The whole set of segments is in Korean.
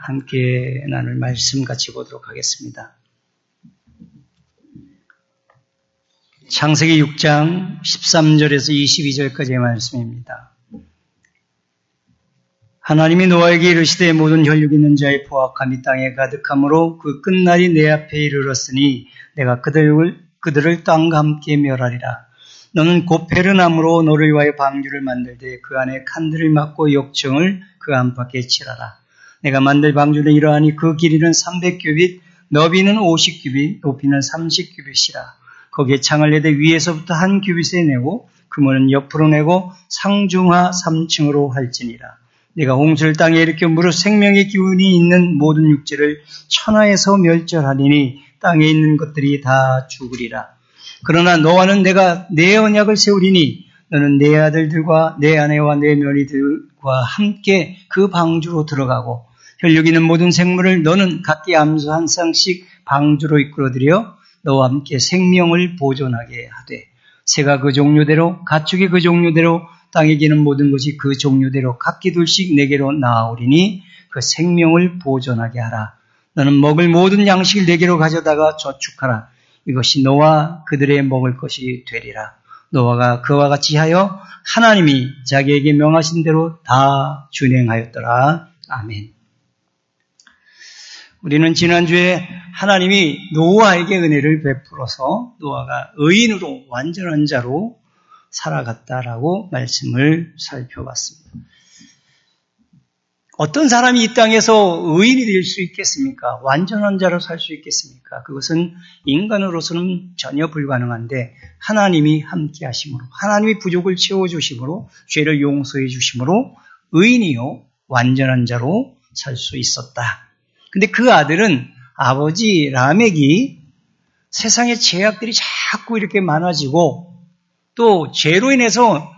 함께 나눌 말씀 같이 보도록 하겠습니다. 창세기 6장 13절에서 22절까지의 말씀입니다. 하나님이 노아에게 이르시되 모든 혈육 있는 자의 포악함이 땅에 가득함으로 그 끝날이 내 앞에 이르렀으니 내가 그들을 땅과 함께 멸하리라. 너는 고페르나무로 너를 위하여 방주를 만들되 그 안에 칸들을 막고 역청을 그 안팎에 칠하라. 내가 만들 방주는 이러하니 그 길이는 300규빗, 너비는 50규빗, 높이는 30규빗이라. 거기에 창을 내되 위에서부터 한 규빗에 내고 그물은 옆으로 내고 상중하 3층으로 할지니라. 내가 홍수를 땅에 일으켜 무릇 생명의 기운이 있는 모든 육체를 천하에서 멸절하리니 땅에 있는 것들이 다 죽으리라. 그러나 너와는 내가 내 언약을 세우리니 너는 내 아들들과 내 아내와 내 며느리들과 함께 그 방주로 들어가고 혈육 있는 모든 생물을 너는 각기 암소 한 쌍씩 방주로 이끌어들여 너와 함께 생명을 보존하게 하되 새가 그 종류대로 가축이 그 종류대로 땅에 기는 모든 것이 그 종류대로 각기 둘씩 내게로 나아오리니 그 생명을 보존하게 하라. 너는 먹을 모든 양식을 내게로 가져다가 저축하라. 이것이 너와 그들의 먹을 것이 되리라. 노아가 그와 같이 하여 하나님이 자기에게 명하신 대로 다 준행하였더라. 아멘. 우리는 지난주에 하나님이 노아에게 은혜를 베풀어서 노아가 의인으로 완전한 자로 살아갔다라고 말씀을 살펴봤습니다. 어떤 사람이 이 땅에서 의인이 될 수 있겠습니까? 완전한 자로 살 수 있겠습니까? 그것은 인간으로서는 전혀 불가능한데 하나님이 함께 하심으로, 하나님이 부족을 채워주심으로, 죄를 용서해 주심으로 의인이요 완전한 자로 살 수 있었다. 근데 그 아들은 아버지 라멕이 세상의 죄악들이 자꾸 이렇게 많아지고 또 죄로 인해서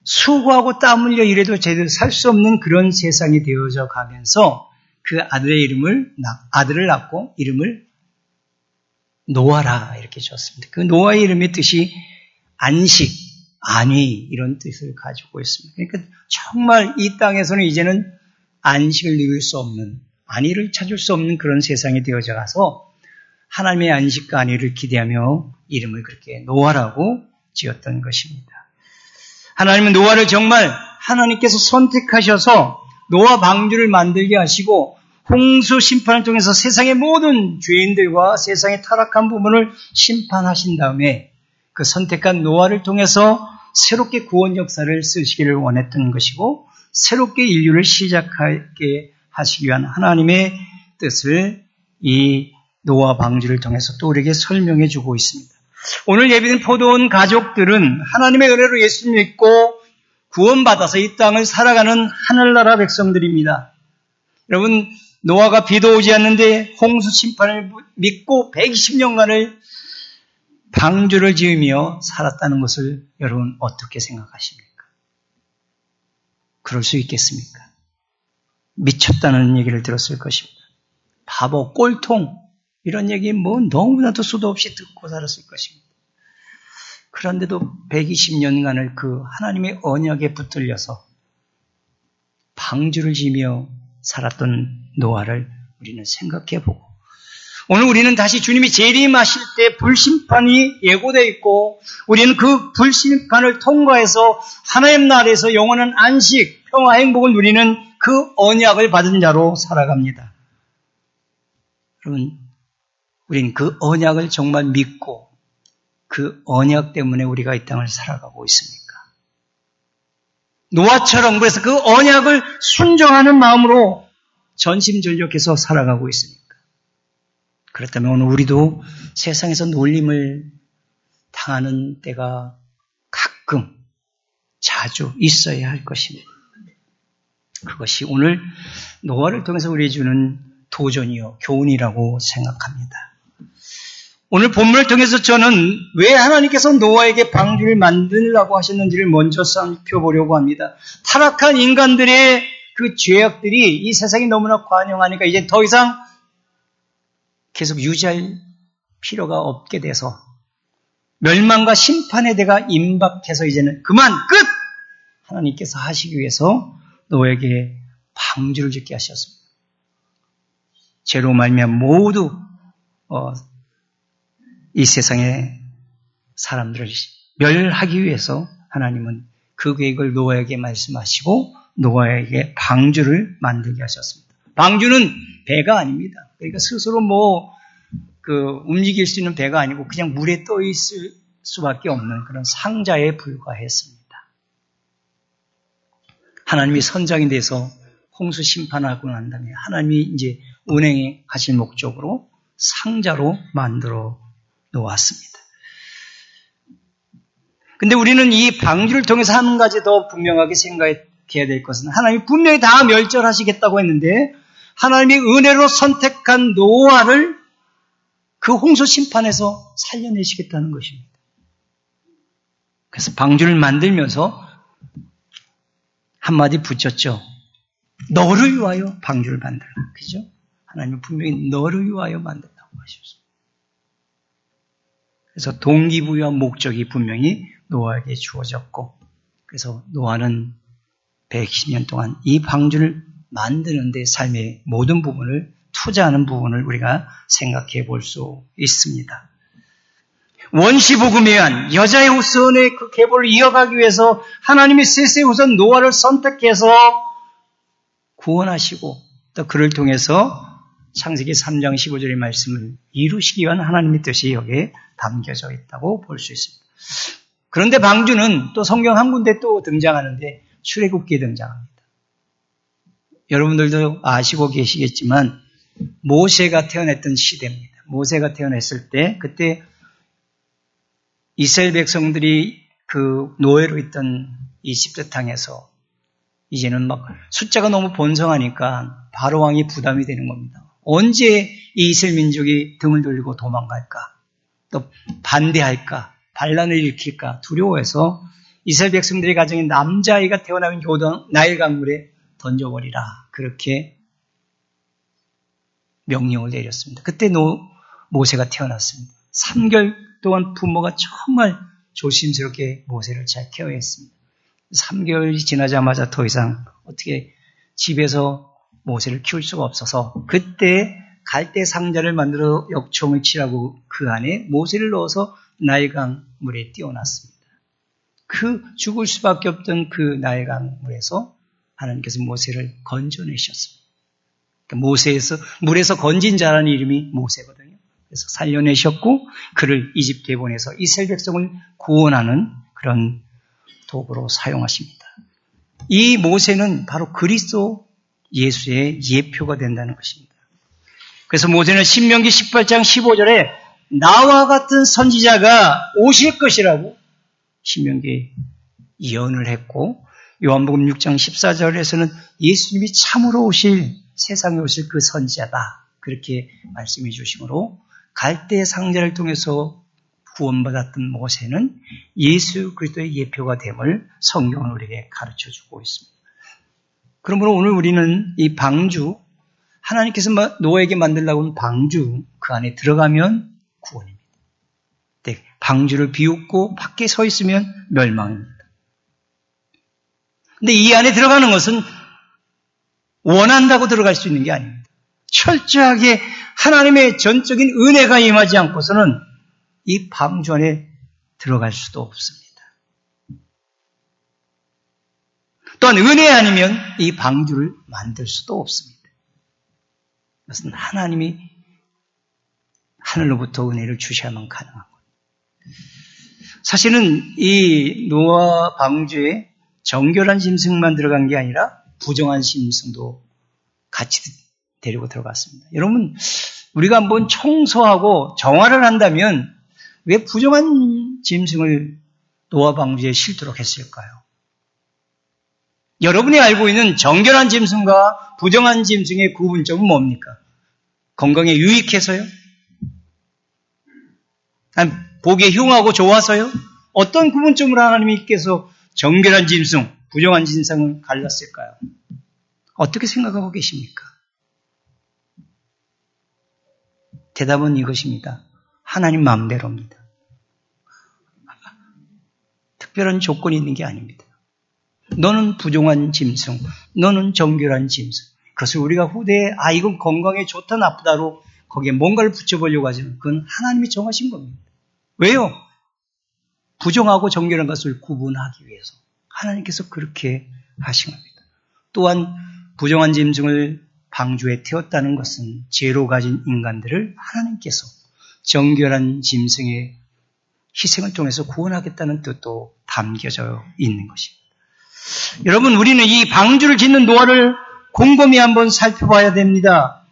수고하고 땀 흘려 이래도 제대로 살 수 없는 그런 세상이 되어져 가면서 그 아들을 낳고 이름을 노아라 이렇게 지었습니다. 그 노아의 이름의 뜻이 안식, 안위 이런 뜻을 가지고 있습니다. 그러니까 정말 이 땅에서는 이제는 안식을 누릴 수 없는, 안위를 찾을 수 없는 그런 세상이 되어져 가서 하나님의 안식과 안위를 기대하며 이름을 그렇게 노아라고 지었던 것입니다. 하나님은 노아를 정말 하나님께서 선택하셔서 노아 방주를 만들게 하시고 홍수 심판을 통해서 세상의 모든 죄인들과 세상의 타락한 부분을 심판하신 다음에 그 선택한 노아를 통해서 새롭게 구원 역사를 쓰시기를 원했던 것이고 새롭게 인류를 시작하게 하시기 위한 하나님의 뜻을 이 노아 방주를 통해서 또 우리에게 설명해 주고 있습니다. 오늘 예비된 포도원 가족들은 하나님의 은혜로 예수 믿고 구원받아서 이 땅을 살아가는 하늘나라 백성들입니다. 여러분, 노아가 비도 오지 않는데 홍수 심판을 믿고 120년간을 방주를 지으며 살았다는 것을 여러분 어떻게 생각하십니까? 그럴 수 있겠습니까? 미쳤다는 얘기를 들었을 것입니다. 바보, 꼴통 이런 얘기 너무나도 수도 없이 듣고 살았을 것입니다. 그런데도 120년간을 그 하나님의 언약에 붙들려서 방주를 지며 살았던 노아를 우리는 생각해보고 오늘 우리는 다시 주님이 재림하실 때 불심판이 예고되어 있고 우리는 그 불심판을 통과해서 하나님 나라에서 영원한 안식, 평화, 행복을 누리는 그 언약을 받은 자로 살아갑니다. 여러분, 우린 그 언약을 정말 믿고 그 언약 때문에 우리가 이 땅을 살아가고 있습니까? 노아처럼 그래서 그 언약을 순종하는 마음으로 전심전력해서 살아가고 있습니까? 그렇다면 오늘 우리도 세상에서 놀림을 당하는 때가 가끔, 자주 있어야 할 것입니다. 그것이 오늘 노아를 통해서 우리에게 주는 도전이요, 교훈이라고 생각합니다. 오늘 본문을 통해서 저는 왜 하나님께서 노아에게 방주를 만들라고 하셨는지를 먼저 살펴보려고 합니다. 타락한 인간들의 그 죄악들이 이 세상이 너무나 관영하니까 이제 더 이상 계속 유지할 필요가 없게 돼서 멸망과 심판의 대가 임박해서 이제는 그만 끝! 하나님께서 하시기 위해서 노아에게 방주를 짓게 하셨습니다. 죄로 말미암아 모두 이 세상의 사람들을 멸하기 위해서 하나님은 그 계획을 노아에게 말씀하시고 노아에게 방주를 만들게 하셨습니다. 방주는 배가 아닙니다. 그러니까 스스로 움직일 수 있는 배가 아니고 그냥 물에 떠 있을 수밖에 없는 그런 상자에 불과했습니다. 하나님이 선장이 돼서 홍수 심판하고 난 다음에 하나님이 이제 운행하실 목적으로 상자로 만들어 놓았습니다. 근데 우리는 이 방주를 통해서 한 가지 더 분명하게 생각해야 될 것은 하나님이 분명히 다 멸절하시겠다고 했는데 하나님이 은혜로 선택한 노아를 그 홍수 심판에서 살려내시겠다는 것입니다. 그래서 방주를 만들면서 한마디 붙였죠. 너를 위하여 방주를 만들라. 그죠? 하나님은 분명히 너를 위하여 만든다고 하셨습니다. 그래서 동기부여와 목적이 분명히 노아에게 주어졌고, 그래서 노아는 120년 동안 이 방주를 만드는 데 삶의 모든 부분을 투자하는 부분을 우리가 생각해 볼 수 있습니다. 원시복음에 의한 여자의 후손의 그 계보를 이어가기 위해서 하나님이 셋의 후손 노아를 선택해서 구원하시고 또 그를 통해서 창세기 3장 15절의 말씀을 이루시기 위한 하나님의 뜻이 여기에 담겨져 있다고 볼 수 있습니다. 그런데 방주는 또 성경 한 군데 또 등장하는데 출애굽기에 등장합니다. 여러분들도 아시고 계시겠지만 모세가 태어났던 시대입니다. 모세가 태어났을 때 그때 이스라엘 백성들이 그 노예로 있던 이집트 땅에서 이제는 막 숫자가 너무 번성하니까 바로 왕이 부담이 되는 겁니다. 언제 이 이스라엘 민족이 등을 돌리고 도망갈까? 또 반대할까? 반란을 일으킬까? 두려워해서 이스라엘 백성들의 가정에 남자아이가 태어나면 요단 나일 강물에 던져버리라. 그렇게 명령을 내렸습니다. 그때 모세가 태어났습니다. 3개월 동안 부모가 정말 조심스럽게 모세를 잘 케어했습니다. 3개월이 지나자마자 더 이상 어떻게 집에서 모세를 키울 수가 없어서 그때 갈대 상자를 만들어 역청을 칠하고 그 안에 모세를 넣어서 나일강 물에 띄워놨습니다. 그 죽을 수밖에 없던 그 나일강 물에서 하나님께서 모세를 건져내셨습니다. 그러니까 물에서 건진 자라는 이름이 모세거든요. 그래서 살려내셨고 그를 이집트에 보내서 이스라엘 백성을 구원하는 그런 도구로 사용하십니다. 이 모세는 바로 그리스도 예수의 예표가 된다는 것입니다. 그래서 모세는 신명기 18장 15절에 나와 같은 선지자가 오실 것이라고 신명기에 예언을 했고 요한복음 6장 14절에서는 예수님이 참으로 세상에 오실 그 선지자다. 그렇게 말씀해 주심으로 갈대 상자를 통해서 구원받았던 모세는 예수 그리스도의 예표가 됨을 성경은 우리에게 가르쳐주고 있습니다. 그러므로 오늘 우리는 이 방주, 하나님께서 노아에게 만들려고 하는 방주, 그 안에 들어가면 구원입니다. 네, 방주를 비웃고 밖에 서 있으면 멸망입니다. 근데 이 안에 들어가는 것은 원한다고 들어갈 수 있는 게 아닙니다. 철저하게 하나님의 전적인 은혜가 임하지 않고서는 이 방주 안에 들어갈 수도 없습니다. 또한 은혜 아니면 이 방주를 만들 수도 없습니다. 그것은 하나님이 하늘로부터 은혜를 주셔야만 가능한 거예요. 사실은 이 노아 방주에 정결한 짐승만 들어간 게 아니라 부정한 짐승도 같이 데리고 들어갔습니다. 여러분, 우리가 한번 청소하고 정화를 한다면 왜 부정한 짐승을 노아 방주에 싣도록 했을까요? 여러분이 알고 있는 정결한 짐승과 부정한 짐승의 구분점은 뭡니까? 건강에 유익해서요? 아니, 보기에 흉하고 좋아서요? 어떤 구분점으로 하나님께서 정결한 짐승, 부정한 짐승을 갈랐을까요? 어떻게 생각하고 계십니까? 대답은 이것입니다. 하나님 마음대로입니다. 특별한 조건이 있는 게 아닙니다. 너는 부정한 짐승, 너는 정결한 짐승. 그것을 우리가 후대에 이건 건강에 좋다 나쁘다로 거기에 뭔가를 붙여보려고 하지만 그건 하나님이 정하신 겁니다. 왜요? 부정하고 정결한 것을 구분하기 위해서 하나님께서 그렇게 하신 겁니다. 또한 부정한 짐승을 방주에 태웠다는 것은 죄로 가진 인간들을 하나님께서 정결한 짐승의 희생을 통해서 구원하겠다는 뜻도 담겨져 있는 것입니다. 여러분, 우리는 이 방주를 짓는 노아를 곰곰이 한번 살펴봐야 됩니다.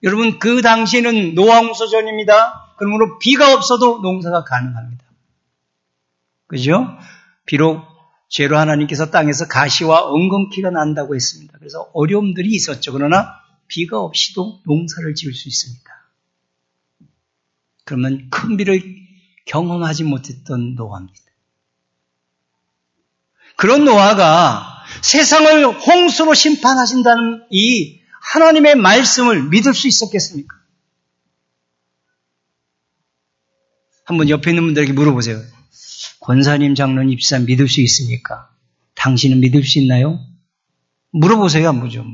여러분, 그 당시에는 노아 홍수 전입니다. 그러므로 비가 없어도 농사가 가능합니다. 그죠? 비록 죄로 하나님께서 땅에서 가시와 엉겅퀴가 난다고 했습니다. 그래서 어려움들이 있었죠. 그러나 비가 없이도 농사를 지을 수 있습니다. 그러면 큰 비를 경험하지 못했던 노아입니다. 그런 노아가 세상을 홍수로 심판하신다는 이 하나님의 말씀을 믿을 수 있었겠습니까? 한번 옆에 있는 분들에게 물어보세요. 권사님, 장로님, 집사님 믿을 수 있습니까? 당신은 믿을 수 있나요? 물어보세요, 한번 좀.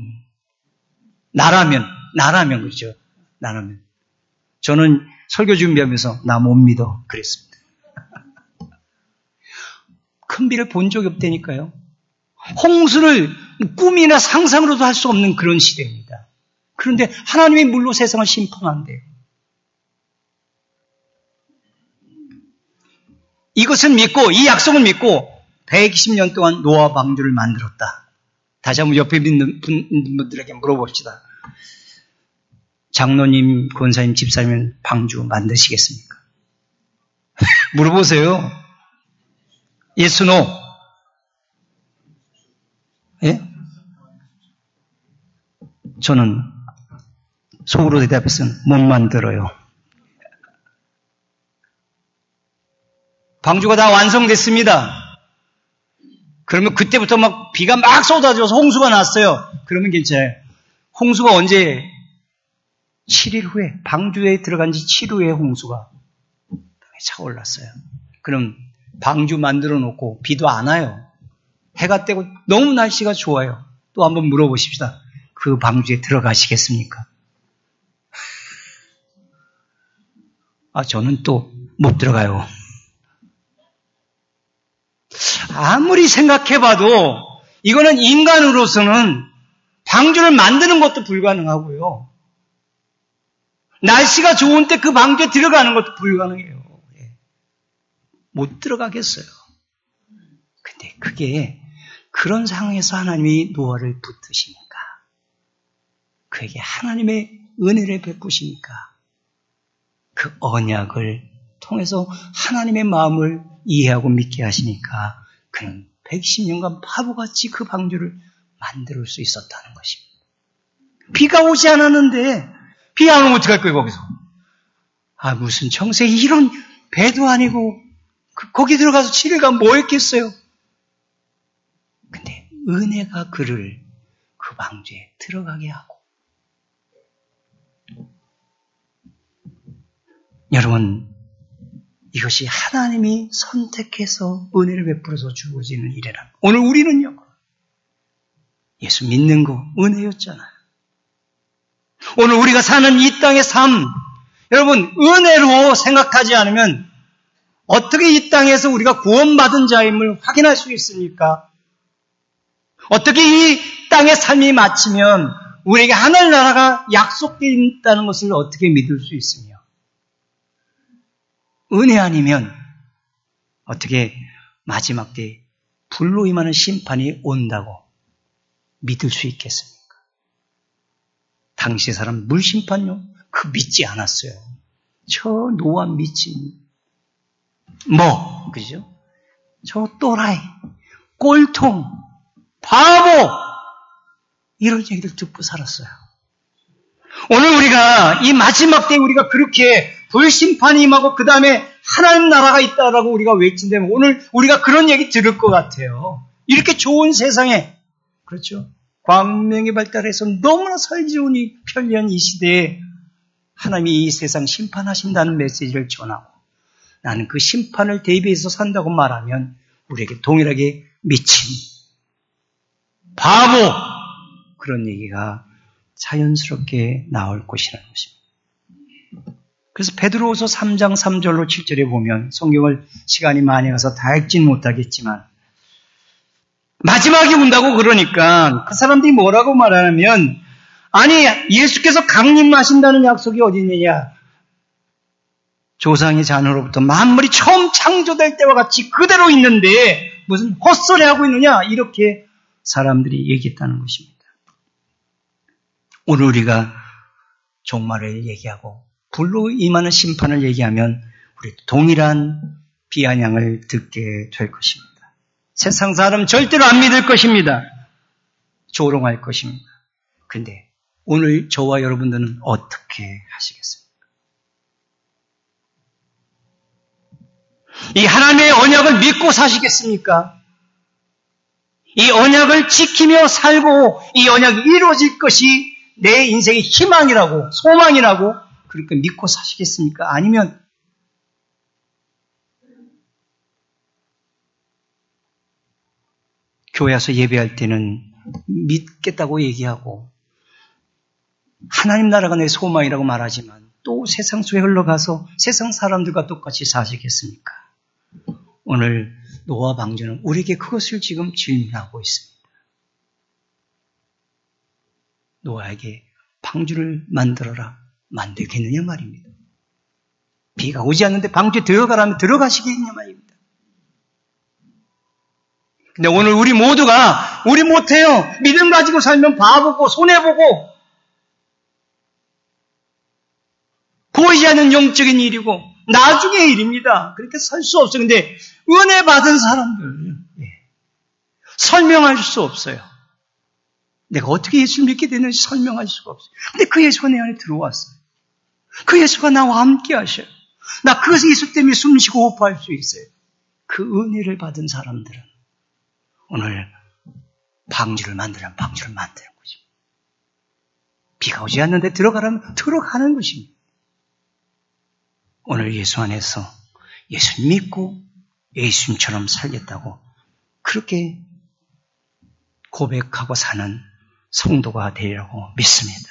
나라면 그렇죠. 나라면. 저는 설교 준비하면서 나 못 믿어 그랬습니다. 큰 비를 본 적이 없다니까요. 홍수를 꿈이나 상상으로도 할 수 없는 그런 시대입니다. 그런데 하나님이 물로 세상을 심판한대요. 이것을 믿고 이 약속을 믿고 120년 동안 노아 방주를 만들었다. 다시 한번 옆에 있는 분들에게 물어봅시다. 장로님, 권사님, 집사님 방주 만드시겠습니까? 물어보세요. Yes, no? 예? 저는 속으로 대답해서는 못 만들어요. 방주가 다 완성됐습니다. 그러면 그때부터 막 비가 막 쏟아져서 홍수가 났어요. 그러면 괜찮아요. 홍수가 언제? 7일 후에, 방주에 들어간 지 7일 후에 홍수가 차올랐어요. 그럼 방주 만들어 놓고 비도 안 와요. 해가 떼고 너무 날씨가 좋아요. 또 한번 물어보십시다. 그 방주에 들어가시겠습니까? 저는 또 못 들어가요. 아무리 생각해봐도 이거는 인간으로서는 방주를 만드는 것도 불가능하고요. 날씨가 좋은 때 그 방주에 들어가는 것도 불가능해요. 못 들어가겠어요. 근데 그게 그런 상황에서 하나님이 노아를 붙드시니까, 그에게 하나님의 은혜를 베푸시니까, 그 언약을 통해서 하나님의 마음을 이해하고 믿게 하시니까 그는 110년간 바보같이 그 방주를 만들 수 있었다는 것입니다. 비가 오지 않았는데 비 안 오면 어떡할 거예요, 거기서? 무슨 청세 이런 배도 아니고 거기 들어가서 7일간 뭐 했겠어요? 근데 은혜가 그를 그 방주에 들어가게 하고, 여러분, 이것이 하나님이 선택해서 은혜를 베풀어서 주어지는 일이란, 오늘 우리는요, 예수 믿는 거 은혜였잖아요. 오늘 우리가 사는 이 땅의 삶, 여러분, 은혜로 생각하지 않으면 어떻게 이 땅에서 우리가 구원받은 자임을 확인할 수 있습니까? 어떻게 이 땅의 삶이 마치면 우리에게 하늘나라가 약속되어 있다는 것을 어떻게 믿을 수 있으며, 은혜 아니면 어떻게 마지막 때 불로 임하는 심판이 온다고 믿을 수 있겠습니까? 당시 사람 물심판요? 그 믿지 않았어요. 저 노아 믿지. 그죠? 저 또라이, 꼴통, 바보, 이런 얘기를 듣고 살았어요. 오늘 우리가 이 마지막 때 우리가 그렇게 불심판이 임하고 그 다음에 하나님 나라가 있다라고 우리가 외친다면 오늘 우리가 그런 얘기 들을 것 같아요. 이렇게 좋은 세상에, 그렇죠? 광명이 발달해서 너무나 살기 좋으니 편리한 이 시대에 하나님이 이 세상 심판하신다는 메시지를 전하고 나는 그 심판을 대비해서 산다고 말하면 우리에게 동일하게 미친 바보, 그런 얘기가 자연스럽게 나올 것이라는 것입니다. 그래서 베드로후서 3장 3절로 7절에 보면 성경을 시간이 많이 가서 다 읽진 못하겠지만 마지막에 온다고 그러니까 그 사람들이 뭐라고 말하냐면 아니 예수께서 강림하신다는 약속이 어디 있느냐. 조상의 잔으로부터 만물이 처음 창조될 때와 같이 그대로 있는데 무슨 헛소리하고 있느냐 이렇게 사람들이 얘기했다는 것입니다. 오늘 우리가 종말을 얘기하고 불로 임하는 심판을 얘기하면 우리 동일한 비아냥을 듣게 될 것입니다. 세상 사람 절대로 안 믿을 것입니다. 조롱할 것입니다. 그런데 오늘 저와 여러분들은 어떻게 하시겠습니까? 이 하나님의 언약을 믿고 사시겠습니까? 이 언약을 지키며 살고 이 언약이 이루어질 것이 내 인생의 희망이라고 소망이라고 그렇게 믿고 사시겠습니까? 아니면 교회 와서 예배할 때는 믿겠다고 얘기하고 하나님 나라가 내 소망이라고 말하지만 또 세상 속에 흘러가서 세상 사람들과 똑같이 사시겠습니까? 오늘 노아 방주는 우리에게 그것을 지금 질문하고 있습니다. 노아에게 방주를 만들어라. 만들겠느냐 말입니다. 비가 오지 않는데 방주에 들어가라면 들어가시겠느냐 말입니다. 근데 오늘 우리 모두가 우리 못해요. 믿음 가지고 살면 바보고 손해보고 보이지 않는 영적인 일이고 나중의 일입니다. 그렇게 살 수 없어요. 근데 은혜 받은 사람들 설명할 수 없어요. 내가 어떻게 예수를 믿게 됐는지 설명할 수가 없어요. 근데 그 예수가 내 안에 들어왔어요. 그 예수가 나와 함께 하셔요. 나 그 예수 때문에 숨쉬고 호흡할 수 있어요. 그 은혜를 받은 사람들은 오늘 방주를 만드는 것입니다. 비가 오지 않는데 들어가라면 들어가는 것입니다. 오늘 예수 안에서 예수 믿고 예수님처럼 살겠다고 그렇게 고백하고 사는 성도가 되리라고 믿습니다.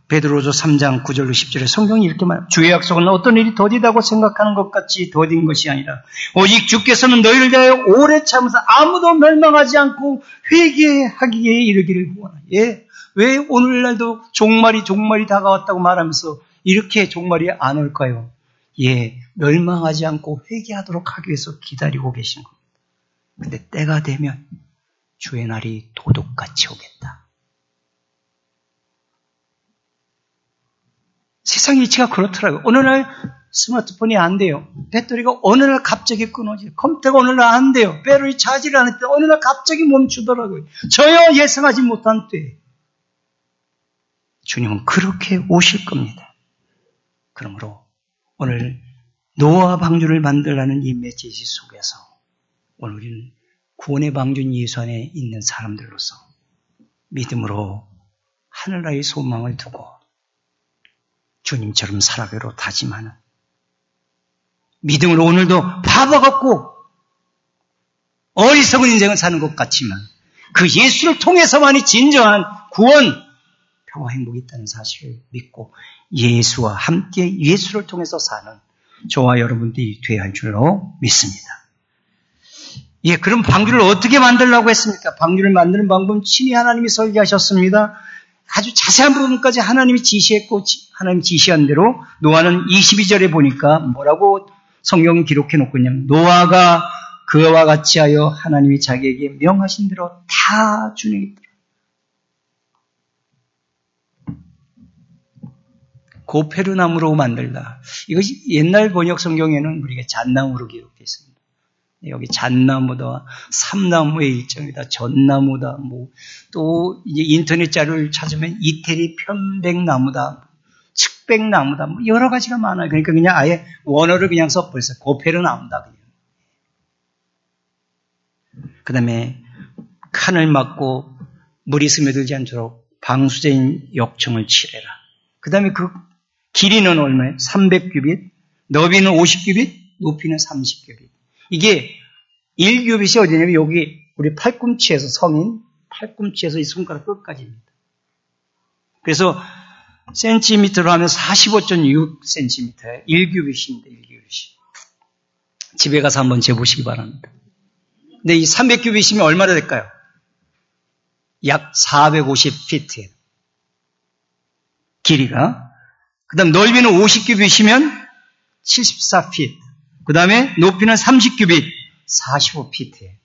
베드로후서 3장 9절로 10절에 성경이 이렇게 말합니다. 주의 약속은 어떤 일이 더디다고 생각하는 것 같이 더딘 것이 아니라 오직 주께서는 너희를 대하여 오래 참으사 아무도 멸망하지 않고 회개하기에 이르기를 구하나. 왜 오늘날도 종말이 다가왔다고 말하면서 이렇게 종말이 안 올까요? 멸망하지 않고 회개하도록 하기 위해서 기다리고 계신 겁니다. 근데 때가 되면 주의 날이 도둑같이 오겠다. 세상 이치가 그렇더라고요. 어느 날 스마트폰이 안 돼요. 배터리가 어느 날 갑자기 끊어져요. 컴퓨터가 어느 날 안 돼요. 배터리 차지를 안 했더니 어느 날 갑자기 멈추더라고요. 저야 예상하지 못한 때. 주님은 그렇게 오실 겁니다. 그러므로 오늘 노아 방주를 만들라는 이 메시지 속에서 오늘 우리는 구원의 방주인 예수 안에 있는 사람들로서 믿음으로 하늘나라의 소망을 두고 주님처럼 살아가기로 다짐하는 믿음으로 오늘도 바보 같고 어리석은 인생을 사는 것 같지만 그 예수를 통해서만이 진정한 구원, 평화, 행복이 있다는 사실을 믿고 예수와 함께 예수를 통해서 사는 저와 여러분들이 되어야 할 줄로 믿습니다. 그럼 방주를 어떻게 만들려고 했습니까? 방주를 만드는 방법은 친히 하나님이 설계하셨습니다. 아주 자세한 부분까지 하나님이 지시했고 하나님 지시한 대로 노아는 22절에 보니까 뭐라고 성경은 기록해 놓고 있냐면 노아가 그와 같이 하여 하나님이 자기에게 명하신 대로 다 준행했더라. 고페르나무로 만들다. 이것이 옛날 번역 성경에는 우리가 잣나무로 기록되어 있습니다. 여기 잣나무다, 삼나무의 일정이다, 전나무다, 또 이제 인터넷 자료를 찾으면 이태리 편백나무다, 측백나무다, 여러 가지가 많아요. 그러니까 그냥 아예 원어를 그냥 써버렸어요. 고페르나무다, 그냥. 그 다음에 칸을 막고 물이 스며들지 않도록 방수제인 역청을 칠해라. 그 다음에 그 길이는 얼마예요? 300규빗, 너비는 50규빗, 높이는 30규빗. 이게 1규빗이 어디냐면 여기 우리 팔꿈치에서 성인 팔꿈치에서 이 손가락 끝까지입니다. 그래서 센티미터로 하면 45.6cm예요. 1규빗입니다. 1규빗이. 집에 가서 한번 재보시기 바랍니다. 근데 이 300규빗이면 얼마나 될까요? 약 450피트예요. 길이가. 그 다음 넓이는 50규빗이면 74피트. 그 다음에 높이는 30규빗, 45피트예요.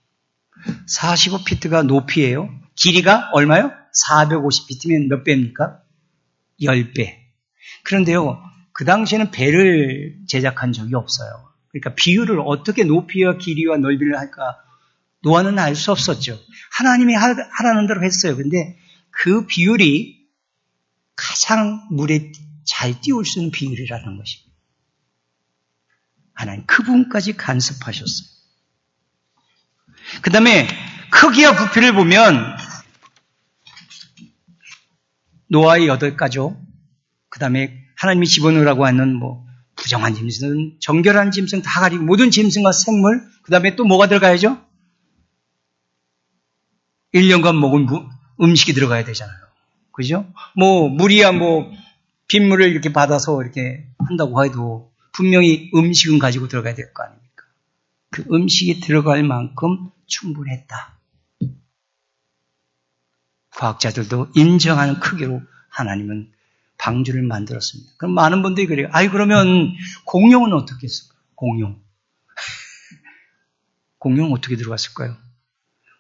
45피트가 높이예요. 길이가 얼마요? 450피트면 몇 배입니까? 10배. 그런데요, 그 당시에는 배를 제작한 적이 없어요. 그러니까 비율을 어떻게 높이와 길이와 넓이를 할까? 노아는 알 수 없었죠. 하나님이 하라는 대로 했어요. 근데 그 비율이 가장 물에 잘 띄울 수 있는 비율이라는 것입니다. 하나님 그분까지 간섭하셨어요. 그 다음에 크기와 부피를 보면 노아의 8가족, 그 다음에 하나님이 집어넣으라고 하는 부정한 짐승, 정결한 짐승 다 가리고 모든 짐승과 생물, 그 다음에 또 뭐가 들어가야죠? 1년간 먹은 음식이 들어가야 되잖아요. 그죠? 물이야 빗물을 이렇게 받아서 이렇게 한다고 해도 분명히 음식은 가지고 들어가야 될 거 아닙니까? 그 음식이 들어갈 만큼 충분했다. 과학자들도 인정하는 크기로 하나님은 방주를 만들었습니다. 그럼 많은 분들이 그래요. 그러면 공룡은 어떻게 했을까요? 공룡. 공룡은 어떻게 들어갔을까요?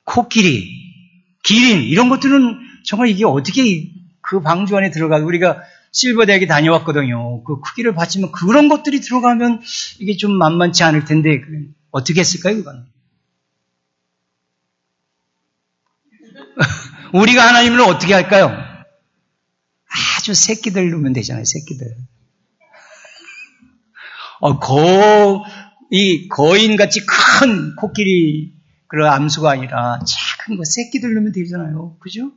코끼리, 기린, 이런 것들은 정말 이게 어떻게 그 방주 안에 들어가고, 우리가 실버 대학에 다녀왔거든요. 그 크기를 봤지만 그런 것들이 들어가면 이게 좀 만만치 않을 텐데, 어떻게 했을까요, 이건? 우리가 하나님을 어떻게 할까요? 아주 새끼들 넣으면 되잖아요, 새끼들. 이 거인같이 큰 코끼리, 그런 암수가 아니라 작은 거, 새끼들 넣으면 되잖아요. 그죠?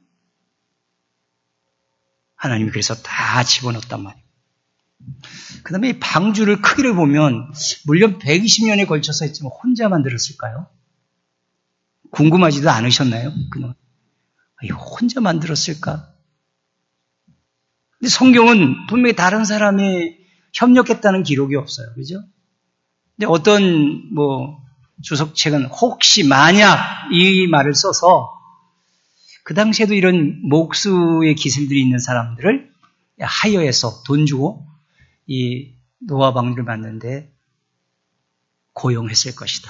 하나님이 그래서 다 집어넣었단 말이에요. 그 다음에 이 방주를 크기를 보면, 물론 120년에 걸쳐서 했지만 혼자 만들었을까요? 궁금하지도 않으셨나요? 그냥 혼자 만들었을까? 근데 성경은 분명히 다른 사람이 협력했다는 기록이 없어요. 그죠? 근데 어떤 주석책은 혹시 만약 이 말을 써서 그 당시에도 이런 목수의 기술들이 있는 사람들을 하여해서 돈 주고 이 노아 방주를 만드는데 고용했을 것이다.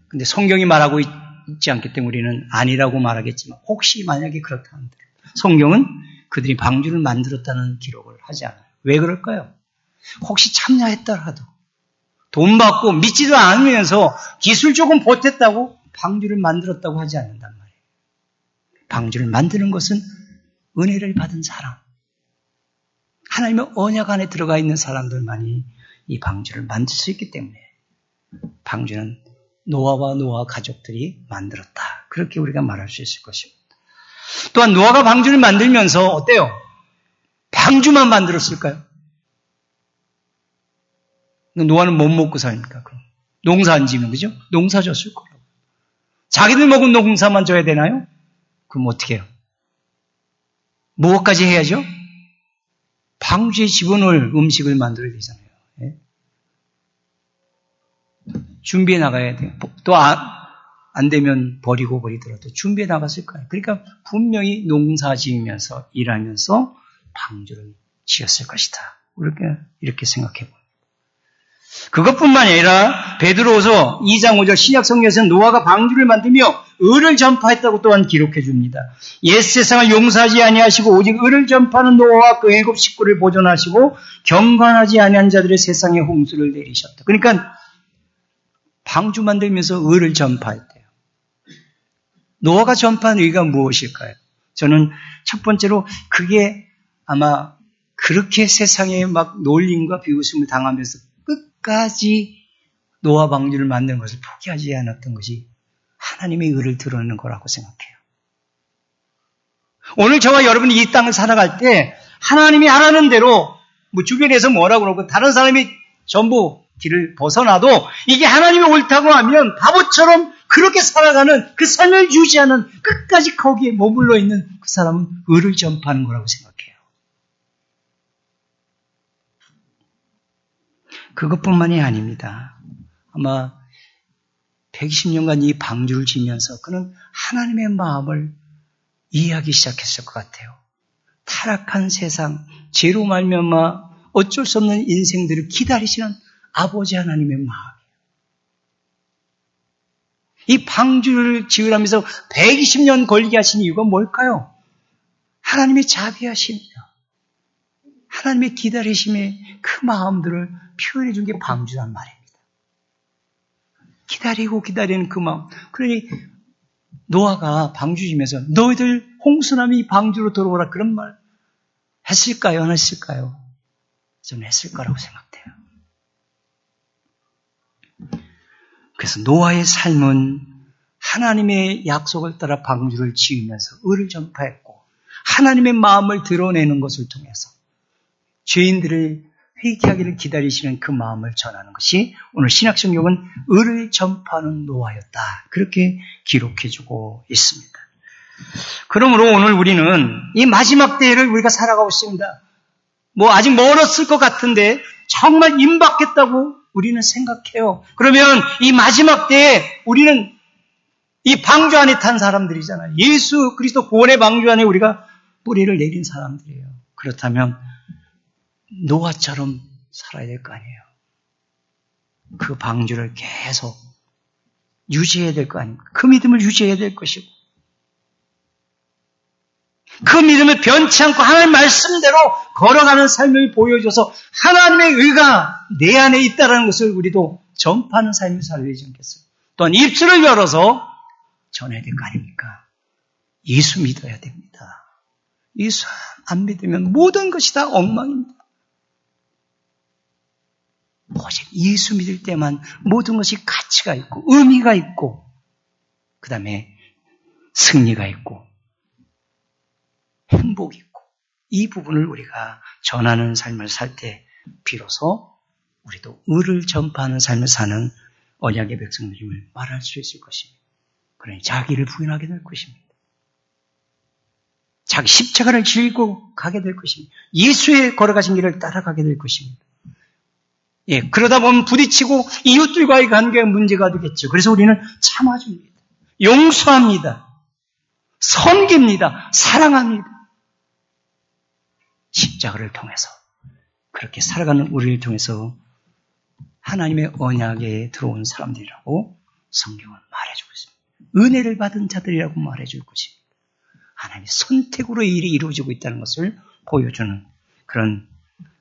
근데 성경이 말하고 있지 않기 때문에 우리는 아니라고 말하겠지만 혹시 만약에 그렇다면 성경은 그들이 방주를 만들었다는 기록을 하지 않아요. 왜 그럴까요? 혹시 참여했더라도 돈 받고 믿지도 않으면서 기술 조금 보탰다고 방주를 만들었다고 하지 않는단 말이에요. 방주를 만드는 것은 은혜를 받은 사람, 하나님의 언약 안에 들어가 있는 사람들만이 이 방주를 만들 수 있기 때문에 방주는 노아와 노아 가족들이 만들었다. 그렇게 우리가 말할 수 있을 것입니다. 또한 노아가 방주를 만들면서 어때요? 방주만 만들었을까요? 노아는 못 먹고 삽니까? 농사 안 지면, 그죠? 농사 졌을 거라고. 자기들 먹은 농사만 져야 되나요? 그럼 어떻게 해요? 무엇까지 해야죠? 방주에 집어넣을 음식을 만들어야 되잖아요. 예? 준비해 나가야 돼요. 또 안 되면 버리고 버리더라도 준비해 나갔을 거예요. 그러니까 분명히 농사 지으면서 일하면서 방주를 지었을 것이다. 이렇게 생각해 봅니다. 그것뿐만 아니라 베드로후서 2장 5절 신약 성경에서는 노아가 방주를 만들며 의를 전파했다고 또한 기록해 줍니다. 옛 세상을 용서하지 아니하시고 오직 의를 전파하는 노아와 그 7 식구를 보존하시고 경건하지 아니한 자들의 세상에 홍수를 내리셨다. 그러니까 방주 만들면서 의를 전파했대요. 노아가 전파한 의가 무엇일까요? 저는 첫 번째로 그게 아마 그렇게 세상에 막 놀림과 비웃음을 당하면서 끝까지 노아 방주를 만든 것을 포기하지 않았던 것이 하나님의 의를 드러내는 거라고 생각해요. 오늘 저와 여러분이 이 땅을 살아갈 때 하나님이 하라는 대로 주변에서 뭐라고 그러고 다른 사람이 전부 길을 벗어나도 이게 하나님이 옳다고 하면 바보처럼 그렇게 살아가는 그 삶을 유지하는 끝까지 거기에 머물러 있는 그 사람은 의를 전파하는 거라고 생각해요. 그것뿐만이 아닙니다. 아마 120년간 이 방주를 지면서 그는 하나님의 마음을 이해하기 시작했을 것 같아요. 타락한 세상, 죄로 말미암아 어쩔 수 없는 인생들을 기다리시는 아버지 하나님의 마음이에요. 이 방주를 지으라면서 120년 걸리게 하신 이유가 뭘까요? 하나님의 자비하심이요. 하나님의 기다리심의 그 마음들을 표현해 준 게 방주란 말입니다. 기다리고 기다리는 그 마음. 그러니 노아가 방주 지면서 너희들 홍수남이 방주로 들어오라 그런 말 했을까요? 안 했을까요? 저는 했을 거라고 생각돼요. 그래서 노아의 삶은 하나님의 약속을 따라 방주를 지으면서 의를 전파했고 하나님의 마음을 드러내는 것을 통해서 죄인들을 회개하기를 기다리시는 그 마음을 전하는 것이 오늘 신약성경은 의를 전파하는 노아였다. 그렇게 기록해주고 있습니다. 그러므로 오늘 우리는 이 마지막 때를 우리가 살아가고 있습니다. 아직 멀었을 것 같은데 정말 임박했다고 우리는 생각해요. 그러면 이 마지막 때에 우리는 이 방주 안에 탄 사람들이잖아요. 예수 그리스도 구원의 방주 안에 우리가 뿌리를 내린 사람들이에요. 그렇다면 노아처럼 살아야 될 거 아니에요. 그 방주를 계속 유지해야 될 거 아닙니까? 그 믿음을 유지해야 될 것이고 그 믿음을 변치 않고 하나님 말씀대로 걸어가는 삶을 보여줘서 하나님의 의가 내 안에 있다는 것을 우리도 전파하는 삶을 살아야 되지 않겠어요? 또한 입술을 열어서 전해야 될 거 아닙니까? 예수 믿어야 됩니다. 예수 안 믿으면 모든 것이 다 엉망입니다. 오직 예수 믿을 때만 모든 것이 가치가 있고 의미가 있고 그 다음에 승리가 있고 행복이 있고 이 부분을 우리가 전하는 삶을 살 때 비로소 우리도 의를 전파하는 삶을 사는 언약의 백성들임을 말할 수 있을 것입니다. 그러니 자기를 부인하게 될 것입니다. 자기 십자가를 지고 가게 될 것입니다. 예수의 걸어가신 길을 따라가게 될 것입니다. 그러다 보면 부딪히고 이웃들과의 관계가 문제가 되겠죠. 그래서 우리는 참아줍니다. 용서합니다. 섬깁니다. 사랑합니다. 십자가를 통해서 그렇게 살아가는 우리를 통해서 하나님의 언약에 들어온 사람들이라고 성경은 말해주고 있습니다. 은혜를 받은 자들이라고 말해줄 것입니다. 하나님의 선택으로 이 일이 이루어지고 있다는 것을 보여주는 그런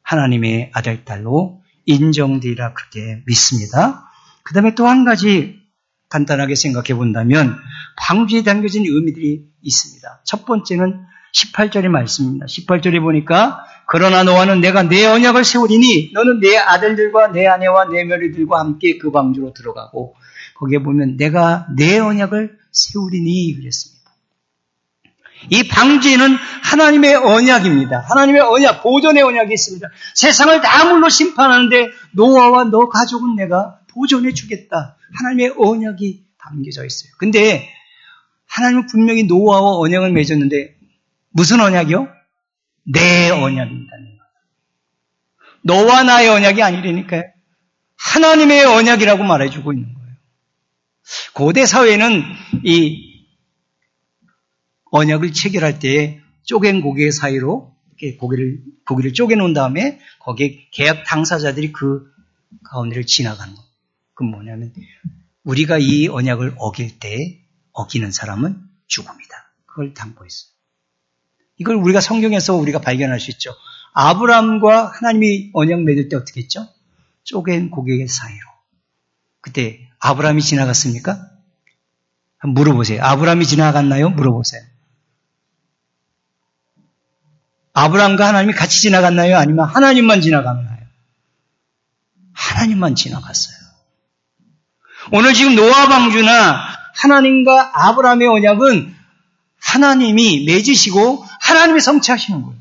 하나님의 아들, 딸로 인정되리라 그렇게 믿습니다. 그 다음에 또 한 가지 간단하게 생각해 본다면 방주에 담겨진 의미들이 있습니다. 첫 번째는 18절의 말씀입니다. 18절에 보니까 그러나 너와는 내가 내 언약을 세우리니 너는 내 아들들과 내 아내와 내 며느리들과 함께 그 방주로 들어가고 거기에 보면 내가 내 언약을 세우리니 그랬습니다. 이 방주에는 하나님의 언약입니다. 하나님의 언약, 보존의 언약이 있습니다. 세상을 다 물로 심판하는데 노아와 너 가족은 내가 보존해 주겠다. 하나님의 언약이 담겨져 있어요. 근데 하나님은 분명히 노아와 언약을 맺었는데 무슨 언약이요? 내 언약입니다. 너와 나의 언약이 아니라니까요. 하나님의 언약이라고 말해주고 있는 거예요. 고대 사회는 이 언약을 체결할 때 쪼갠 고개 사이로 이렇게 고기를 쪼개놓은 다음에 거기에 계약 당사자들이 그 가운데를 지나가는 거. 그건 뭐냐면 우리가 이 언약을 어길 때 어기는 사람은 죽음이다. 그걸 담보했어요. 이걸 우리가 성경에서 우리가 발견할 수 있죠. 아브라함과 하나님이 언약 맺을 때 어떻게 했죠? 쪼갠 고개 사이로. 그때 아브라함이 지나갔습니까? 한번 물어보세요. 아브라함이 지나갔나요? 물어보세요. 아브라함과 하나님이 같이 지나갔나요? 아니면 하나님만 지나갔나요? 하나님만 지나갔어요. 오늘 지금 노아 방주나 하나님과 아브라함의 언약은 하나님이 맺으시고 하나님이 성취하시는 거예요.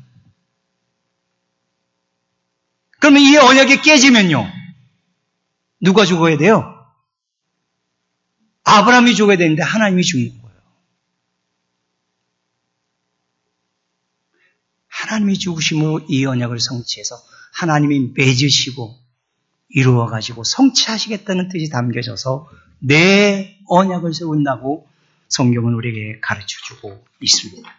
그러면 이 언약이 깨지면요. 누가 죽어야 돼요? 아브라함이 죽어야 되는데 하나님이 죽는 거예요. 하나님이 죽으심으로 이 언약을 성취해서 하나님이 맺으시고 이루어가지고 성취하시겠다는 뜻이 담겨져서 내 언약을 세운다고 성경은 우리에게 가르쳐주고 있습니다.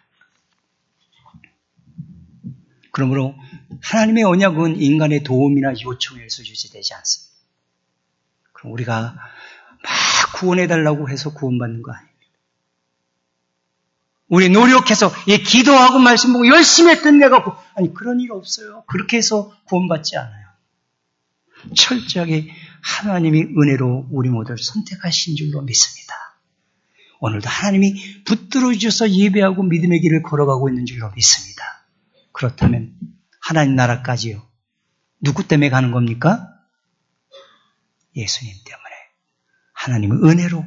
그러므로 하나님의 언약은 인간의 도움이나 요청에 의해서 유지되지 않습니다. 그럼 우리가 막 구원해달라고 해서 구원받는 거 아닙니다. 우리 노력해서 기도하고 말씀 보고 열심히 끝내갖고 아니 그런 일 없어요. 그렇게 해서 구원받지 않아요. 철저하게 하나님이 은혜로 우리 모두를 선택하신 줄로 믿습니다. 오늘도 하나님이 붙들어 주셔서 예배하고 믿음의 길을 걸어가고 있는 줄로 믿습니다. 그렇다면 하나님 나라까지요. 누구 때문에 가는 겁니까? 예수님 때문에. 하나님의 은혜로.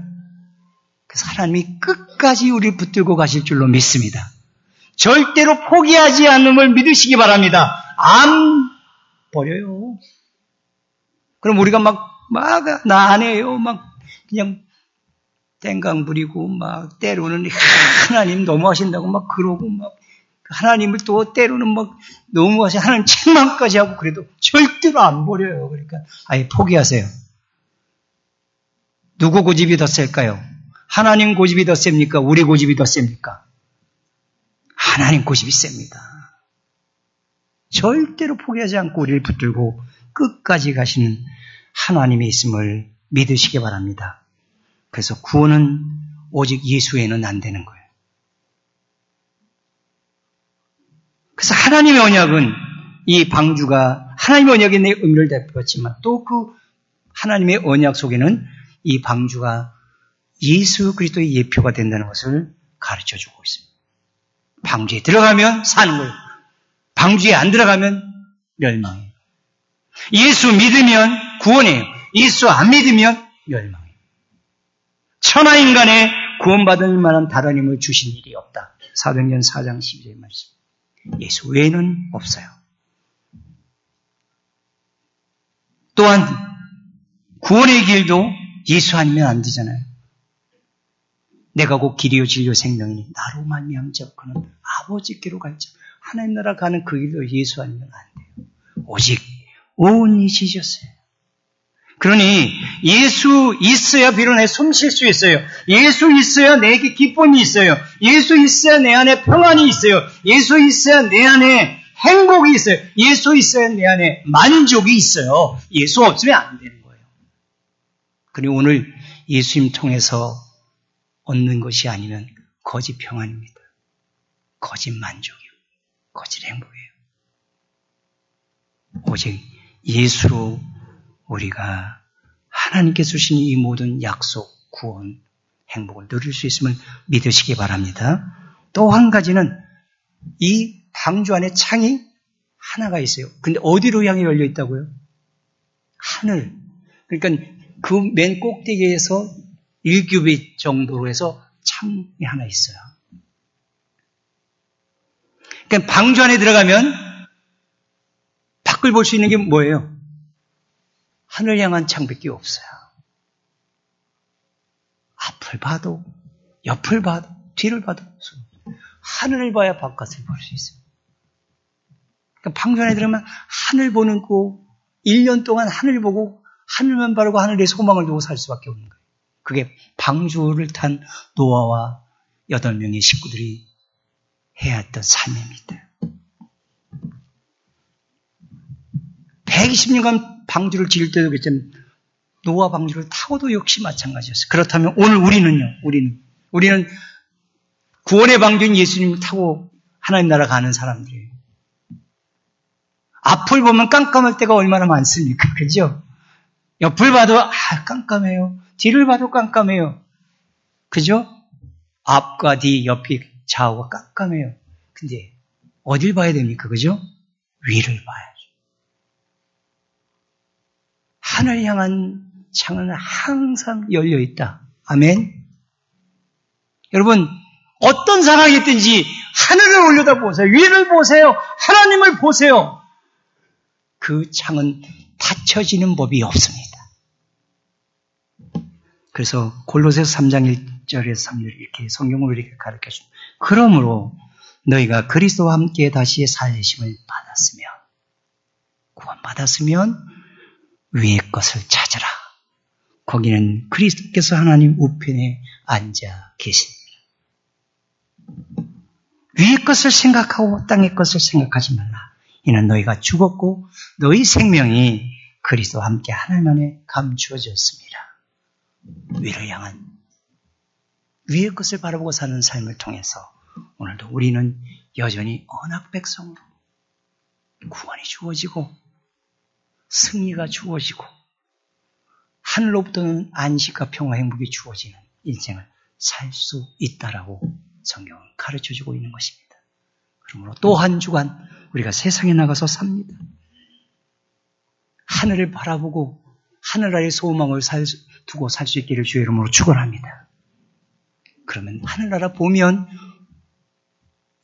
그래서 하나님이 끝까지 우리를 붙들고 가실 줄로 믿습니다. 절대로 포기하지 않음을 믿으시기 바랍니다. 안 버려요. 그럼 우리가 나 안 해요. 그냥 땡강 부리고 때로는 하나님 너무하신다고 그러고 하나님을 또 때로는 너무하시 하나님 책망까지 하고 그래도 절대로 안 버려요. 그러니까 아예 포기하세요. 누구 고집이 더 셀까요? 하나님 고집이 더 셉니까? 우리 고집이 더 셉니까? 하나님 고집이 셉니다. 절대로 포기하지 않고 우리를 붙들고 끝까지 가시는 하나님이 있음을 믿으시기 바랍니다. 그래서 구원은 오직 예수에는 안 되는 거예요. 그래서 하나님의 언약은 이 방주가 하나님의 언약의 의미를 대표했지만 또 그 하나님의 언약 속에는 이 방주가 예수 그리스도의 예표가 된다는 것을 가르쳐주고 있습니다. 방주에 들어가면 사는 거예요. 방주에 안 들어가면 멸망이에요. 예수 믿으면 구원이에요. 예수 안 믿으면 멸망이에요. 천하인간에 구원받을 만한 다른 힘을 주신 일이 없다. 사도행전 4장 12절의 말씀. 예수 외에는 없어요. 또한 구원의 길도 예수 아니면 안 되잖아요. 내가 곧 길이요 진리요 생명이니 나로 말미암자 그는 아버지께로 갈자. 하나님 나라 가는 그 길도 예수 아니면 안 돼요. 오직 온이 지셨어요. 그러니 예수 있어야 비로소 내 숨 쉴 수 있어요. 예수 있어야 내게 기쁨이 있어요. 예수 있어야 내 안에 평안이 있어요. 예수 있어야 내 안에 행복이 있어요. 예수 있어야 내 안에 만족이 있어요. 예수 없으면 안 되는 거예요. 그리고 오늘 예수님 통해서 얻는 것이 아니면 거짓 평안입니다. 거짓 만족이요. 거짓 행복이에요. 오직 예수로 우리가 하나님께서 주신 이 모든 약속, 구원, 행복을 누릴 수 있음을 믿으시기 바랍니다. 또 한 가지는 이 방주 안에 창이 하나가 있어요. 근데 어디로 향해 열려 있다고요? 하늘. 그러니까 그 맨 꼭대기에서 1규빗 정도로 해서 창이 하나 있어요. 그러니까 방주 안에 들어가면 밖을 볼 수 있는 게 뭐예요? 하늘 향한 창밖에 없어요. 앞을 봐도, 옆을 봐도, 뒤를 봐도 하늘을 봐야 바깥을 볼 수 있어요. 그러니까 방주 안에 들어가면 하늘 보는 거 1년 동안 하늘 보고 하늘만 바라고 하늘에 소망을 두고 살 수밖에 없는 거예요. 그게 방주를 탄 노아와 8명의 식구들이 해야 했던 삶입니다. 120년간 방주를 지을 때도 그랬지만 노아 방주를 타고도 역시 마찬가지였어요. 그렇다면 오늘 우리는요. 우리는 구원의 방주인 예수님을 타고 하나님 나라 가는 사람들이에요. 앞을 보면 깜깜할 때가 얼마나 많습니까? 그죠? 옆을 봐도 깜깜해요. 뒤를 봐도 깜깜해요. 그죠? 앞과 뒤, 옆이 좌우가 깜깜해요. 근데 어딜 봐야 됩니까? 그죠? 위를 봐야죠. 하늘 향한 창은 항상 열려 있다. 아멘. 여러분, 어떤 상황이 있든지 하늘을 올려다보세요. 위를 보세요. 하나님을 보세요. 그 창은 닫혀지는 법이 없습니다. 그래서 골로새서 3장 1절에서 3절 이렇게 성경으로 이렇게 가르쳐줍니다. 그러므로 너희가 그리스도와 함께 다시 살리심을 받았으면, 구원받았으면 위의 것을 찾으라. 거기는 그리스도께서 하나님 우편에 앉아 계십니다. 위의 것을 생각하고 땅의 것을 생각하지 말라. 이는 너희가 죽었고 너희 생명이 그리스도와 함께 하나님 안에 감추어졌습니다. 위를 향한 위의 것을 바라보고 사는 삶을 통해서 오늘도 우리는 여전히 언약 백성으로 구원이 주어지고 승리가 주어지고 하늘로부터는 안식과 평화 행복이 주어지는 인생을 살 수 있다라고 성경은 가르쳐주고 있는 것입니다. 그러므로 또 한 주간 우리가 세상에 나가서 삽니다. 하늘을 바라보고 하늘 아래 소망을 두고 살 수 있기를 주의 이름으로 축원합니다. 그러면 하늘나라 보면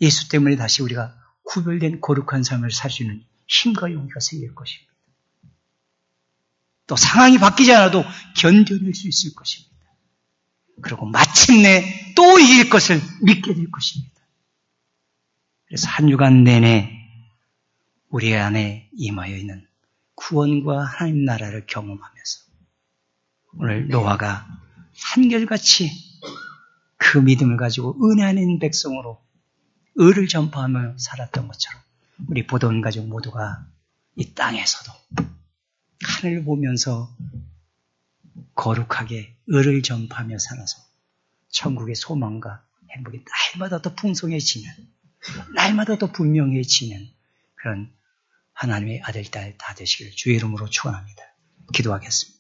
예수 때문에 다시 우리가 구별된 거룩한 삶을 살 수 있는 힘과 용기가 생길 것입니다. 또 상황이 바뀌지 않아도 견뎌낼 수 있을 것입니다. 그리고 마침내 또 이길 것을 믿게 될 것입니다. 그래서 한 주간 내내 우리 안에 임하여 있는 구원과 하나님 나라를 경험하면서 오늘 노아가 한결같이 그 믿음을 가지고 은혜 안에 있는 백성으로 의를 전파하며 살았던 것처럼 우리 보돈 가족 모두가 이 땅에서도 하늘을 보면서 거룩하게 의를 전파하며 살아서 천국의 소망과 행복이 날마다 더 풍성해지는, 날마다 더 분명해지는 그런 하나님의 아들, 딸 다 되시기를 주의 이름으로 축원합니다. 기도하겠습니다.